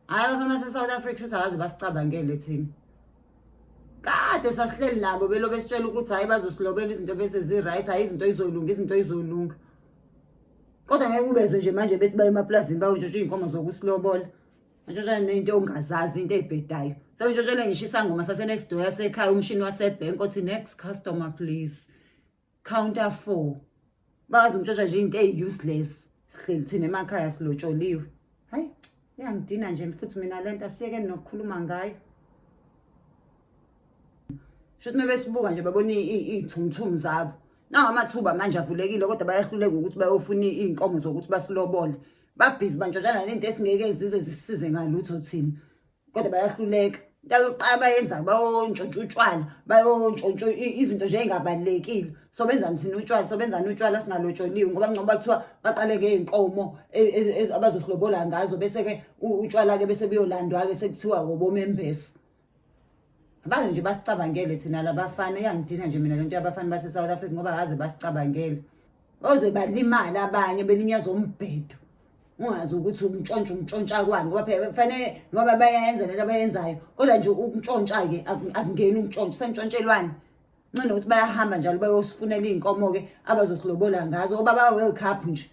Hayi abafana base-South Africa futhi akaze basicabangele thina. Kade sasihleli nabo beloku besitshela ukuthi hayi bazosilobela izinto bese zi-right, hayi izinto izolunga. Kodwa ngeke ubezwe nje manje bethi baye emaplazini bayotshontsha iy'nkomo zokusilobola. Bantshontsha nento ongazazi into ey'bhedayo. Sebentshontshelwe ngisho isangoma sase-next door yasekhaya umshini wasebhenki othi next customer please. Counter 4. Bazi umtshontsha nje into useless. Sihleli thina emakhaya silotsholiwe. Hayi, iyangidina nje futhi mina lento asiyekeni nokukhuluma ngayo. Shothi mebesibuka nje babona iy'thumthumi zabo. Nawo amathuba manje avulekile kodwa bayahluleka ukuthi bayofuna iy'nkomo zokuthi basilobole. Babhizi bantshontshana nento esingeke zize zisisize ngalutho thina. Kodwa bayahluleka. Into yokuqala bayenza bayontshontsha utshwala, bayontshontsha izinto nje ey'ngabalulekile. So benzani thina utshwala, so benzani utshwala singalotsholiwe ngoba ngcoba kuthiwa baqale ngey'nkomo abazosilobola ngazo bese-ke utshwala-ke bese buyolandwa-ke sekuthiwa obomembese. Abaze nje basicabangele thina labafana iyangidina nje mina lento yabafana base-South Africa ngoba akaze basicabangele. Oze balimala abanye belinyazwa umbhedo. Ungazi ukuthi umntshontsha kwani ngoba phela kufanele ngoba bayayenza lento abayenzayo kodwa nje umntshontsha-ke akungeni umntshontsha sentshontshselwani. Ncane ukuthi bayahamba njalo bayosifunela iy'nkomo-ke abazosilobola ngazo ngoba ba-World Cup nje.